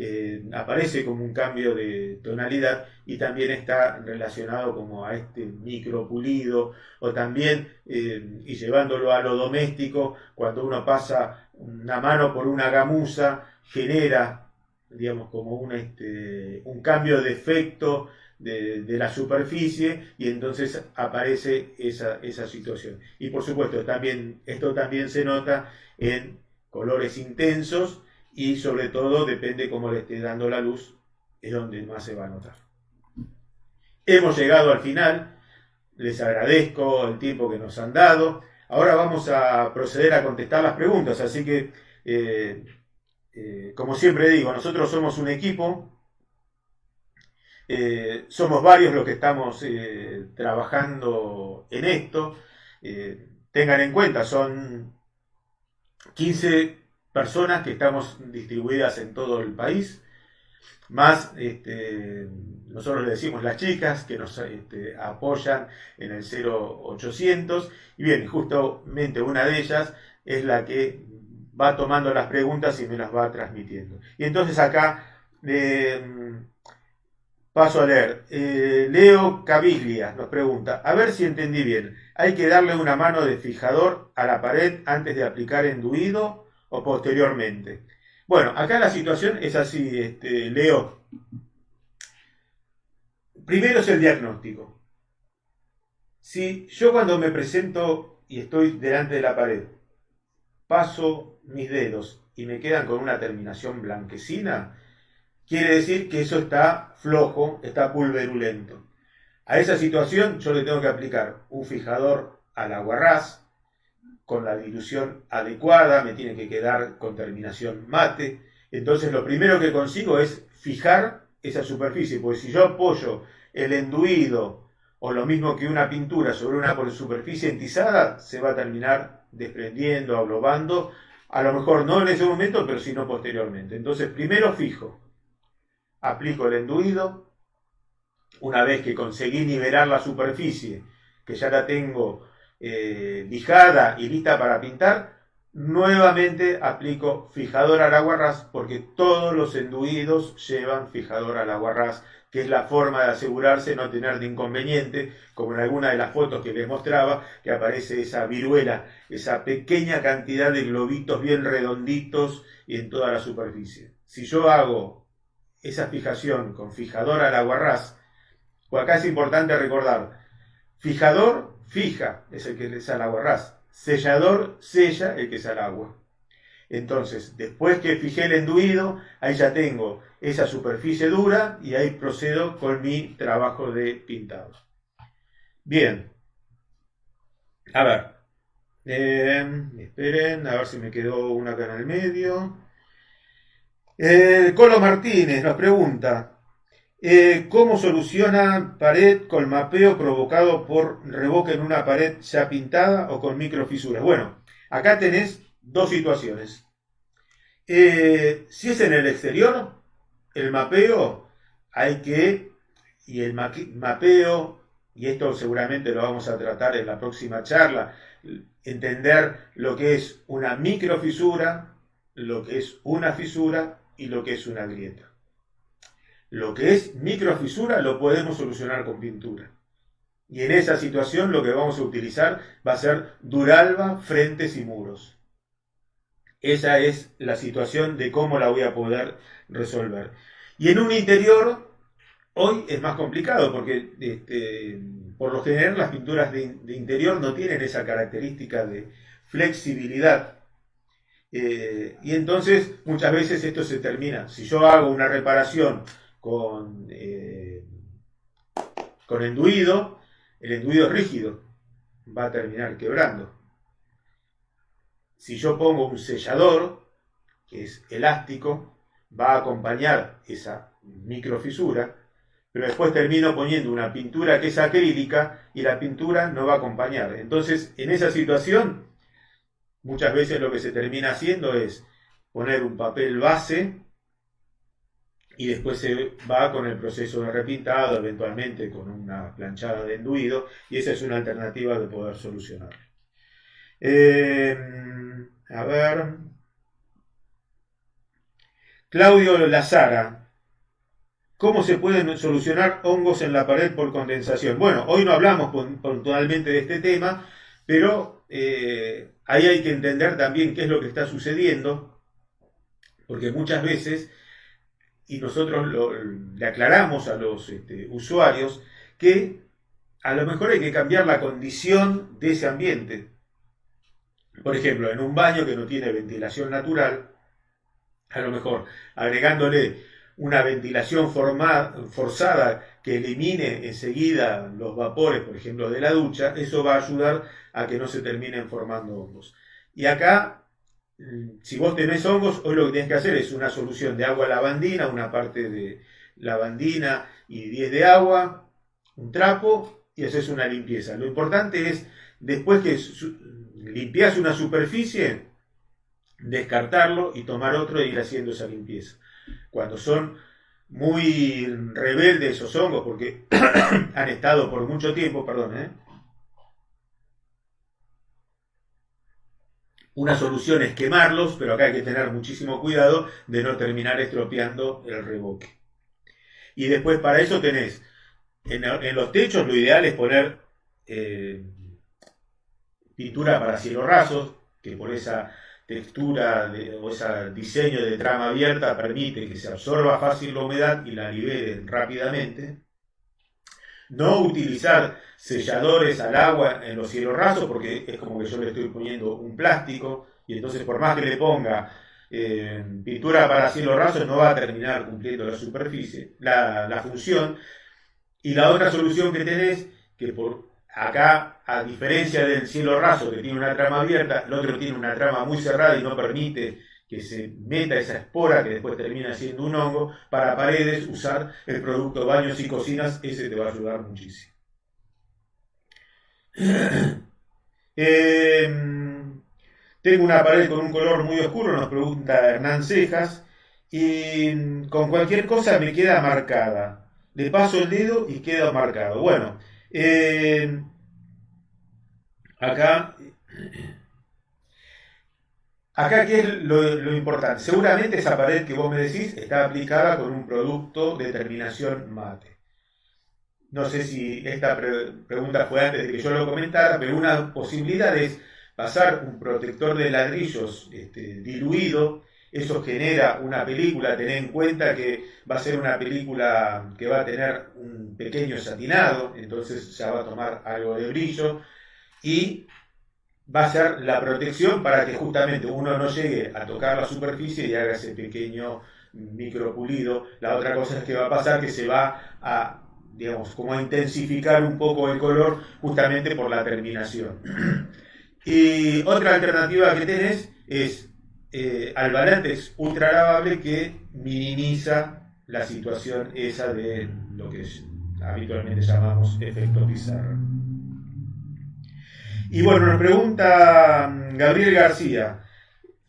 aparece como un cambio de tonalidad y también está relacionado como a este micropulido o también, y llevándolo a lo doméstico, cuando uno pasa una mano por una gamuza genera, digamos, como un cambio de efecto de la superficie y entonces aparece esa situación. Y por supuesto, esto también se nota en colores intensos y sobre todo depende cómo le esté dando la luz, es donde más se va a notar. Hemos llegado al final, les agradezco el tiempo que nos han dado. Ahora vamos a proceder a contestar las preguntas, así que como siempre digo, nosotros somos un equipo. Somos varios los que estamos trabajando en esto. Tengan en cuenta, son 15 personas que estamos distribuidas en todo el país, más nosotros le decimos las chicas que nos apoyan en el 0800. Y bien, justamente una de ellas es la que va tomando las preguntas y me las va transmitiendo. Y entonces acá paso a leer. Leo Caviglia nos pregunta, a ver si entendí bien, ¿hay que darle una mano de fijador a la pared antes de aplicar enduido o posteriormente? Bueno, acá la situación es así, Leo. Primero es el diagnóstico. Si yo cuando me presento y estoy delante de la pared, paso mis dedos y me quedan con una terminación blanquecina, quiere decir que eso está flojo, está pulverulento. A esa situación yo le tengo que aplicar un fijador al aguarrás con la dilución adecuada, me tiene que quedar con terminación mate. Entonces lo primero que consigo es fijar esa superficie, porque si yo apoyo el enduido o lo mismo que una pintura sobre una superficie entizada, se va a terminar desprendiendo, aglobando, a lo mejor no en ese momento, pero sino posteriormente. Entonces primero fijo. Aplico el enduido, una vez que conseguí nivelar la superficie, que ya la tengo lijada y lista para pintar, nuevamente aplico fijador al aguarrás, porque todos los enduidos llevan fijador al aguarrás, que es la forma de asegurarse no tener de inconveniente, como en alguna de las fotos que les mostraba, que aparece esa viruela, esa pequeña cantidad de globitos bien redonditos y en toda la superficie. Si yo hago esa fijación con fijador al aguarrás, o acá es importante recordar, fijador fija, es el que le sale al aguarrás, sellador sella el que sale al agua. Entonces, después que fijé el enduido, ahí ya tengo esa superficie dura y ahí procedo con mi trabajo de pintado. Bien, a ver, esperen, a ver si me quedó una acá en el medio. Colo Martínez nos pregunta, ¿cómo soluciona pared con mapeo provocado por revoque en una pared ya pintada o con microfisuras? Bueno, acá tenés dos situaciones. Si es en el exterior, el mapeo hay que, y el mapeo, y esto seguramente lo vamos a tratar en la próxima charla, entender lo que es una microfisura, lo que es una fisura y lo que es una grieta. Lo que es microfisura lo podemos solucionar con pintura. Y en esa situación lo que vamos a utilizar va a ser Duralba, frentes y muros. Esa es la situación de cómo la voy a poder resolver. Y en un interior, hoy es más complicado porque por lo general las pinturas de interior no tienen esa característica de flexibilidad. Y entonces muchas veces esto se termina. Si yo hago una reparación con enduido, el enduido es rígido, va a terminar quebrando. Si yo pongo un sellador, que es elástico, va a acompañar esa microfisura, pero después termino poniendo una pintura que es acrílica y la pintura no va a acompañar. Entonces, en esa situación, muchas veces lo que se termina haciendo es poner un papel base y después se va con el proceso de repintado, eventualmente con una planchada de enduido, y esa es una alternativa de poder solucionar. A ver. Claudio Lazara, ¿cómo se pueden solucionar hongos en la pared por condensación? Bueno, hoy no hablamos puntualmente de este tema, pero ahí hay que entender también qué es lo que está sucediendo, porque muchas veces, y nosotros le aclaramos a los usuarios, que a lo mejor hay que cambiar la condición de ese ambiente. Por ejemplo, en un baño que no tiene ventilación natural, a lo mejor agregándole una ventilación forzada que elimine enseguida los vapores, por ejemplo, de la ducha, eso va a ayudar a que no se terminen formando hongos. Y acá, si vos tenés hongos, hoy lo que tenés que hacer es una solución de agua lavandina, una parte de lavandina y 10 de agua, un trapo, y haces una limpieza. Lo importante es, después que limpias una superficie, descartarlo y tomar otro e ir haciendo esa limpieza. Cuando son muy rebeldes esos hongos, porque han estado por mucho tiempo, una solución es quemarlos, pero acá hay que tener muchísimo cuidado de no terminar estropeando el revoque. Y después para eso tenés, en los techos lo ideal es poner pintura para cielos rasos, que por esa textura o ese diseño de trama abierta permite que se absorba fácil la humedad y la libere rápidamente. No utilizar selladores al agua en los cielos rasos porque es como que yo le estoy poniendo un plástico y entonces por más que le ponga pintura para cielos rasos no va a terminar cumpliendo la superficie, la función. Y la otra solución que tenés, que por acá, a diferencia del cielo raso que tiene una trama abierta, el otro tiene una trama muy cerrada y no permite que se meta esa espora que después termina siendo un hongo. Para paredes, usar el producto Baños y Cocinas, ese te va a ayudar muchísimo. Tengo una pared con un color muy oscuro, nos pregunta Hernán Cejas, y con cualquier cosa me queda marcada. Le paso el dedo y queda marcado. Bueno, acá, ¿qué es lo importante? Seguramente esa pared que vos me decís está aplicada con un producto de terminación mate. No sé si esta pregunta fue antes de que yo lo comentara, pero una posibilidad es pasar un protector de ladrillos diluido. Eso genera una película, tened en cuenta que va a ser una película que va a tener un pequeño satinado, entonces ya va a tomar algo de brillo y va a ser la protección para que justamente uno no llegue a tocar la superficie y haga ese pequeño micropulido. La otra cosa es que va a pasar que se va a, digamos, como a intensificar un poco el color justamente por la terminación. Y otra alternativa que tenés es Albalátex ultra lavable, que minimiza la situación esa de lo que habitualmente llamamos efecto pizarra. Y bueno, nos pregunta Gabriel García,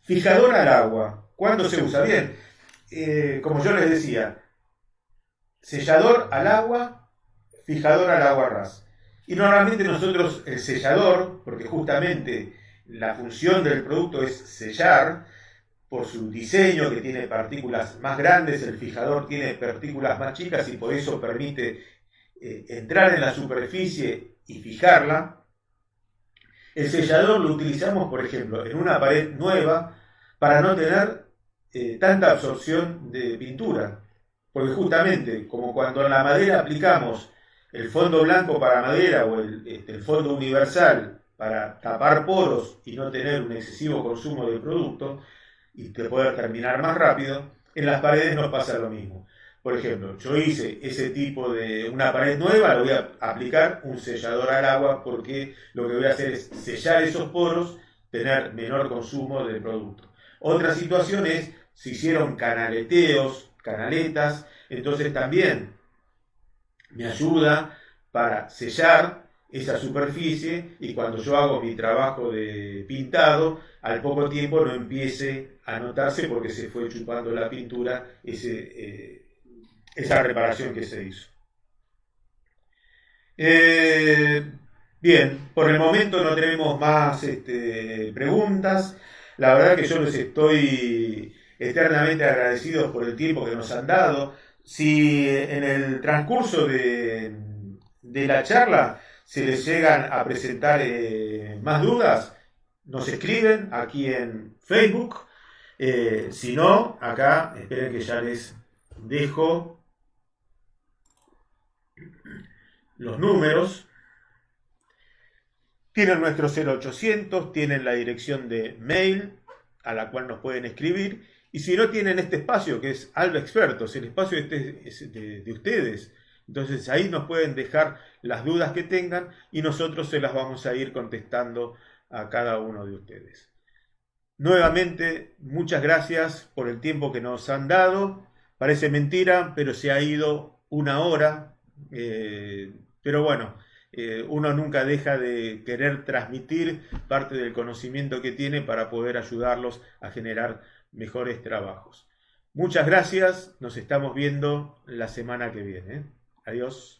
fijador al agua, ¿cuándo se usa? Bien, como yo les decía, sellador al agua, fijador al agua ras. Y normalmente nosotros el sellador, porque justamente la función del producto es sellar, por su diseño que tiene partículas más grandes, el fijador tiene partículas más chicas y por eso permite entrar en la superficie y fijarla. El sellador lo utilizamos, por ejemplo, en una pared nueva para no tener tanta absorción de pintura. Porque justamente, como cuando en la madera aplicamos el fondo blanco para madera o el fondo universal para tapar poros y no tener un excesivo consumo de producto y poder terminar más rápido, en las paredes nos pasa lo mismo. Por ejemplo, yo hice ese tipo de una pared nueva, le voy a aplicar un sellador al agua porque lo que voy a hacer es sellar esos poros, tener menor consumo del producto. Otra situación es si hicieron canaleteos, canaletas, entonces también me ayuda para sellar esa superficie y cuando yo hago mi trabajo de pintado, al poco tiempo no empiece a notarse porque se fue chupando la pintura esa reparación que se hizo. Bien, por el momento no tenemos más preguntas. La verdad que yo les estoy eternamente agradecidos por el tiempo que nos han dado. Si en el transcurso de la charla se les llegan a presentar más dudas, nos escriben aquí en Facebook. Si no, acá, esperen que ya les dejo los números. Tienen nuestro 0800, tienen la dirección de mail a la cual nos pueden escribir. Y si no, tienen este espacio que es Alba Expertos, el espacio es de ustedes. Entonces ahí nos pueden dejar las dudas que tengan y nosotros se las vamos a ir contestando a cada uno de ustedes. Nuevamente, muchas gracias por el tiempo que nos han dado. Parece mentira, pero se ha ido una hora. Pero bueno, uno nunca deja de querer transmitir parte del conocimiento que tiene para poder ayudarlos a generar mejores trabajos. Muchas gracias, nos estamos viendo la semana que viene. Adiós.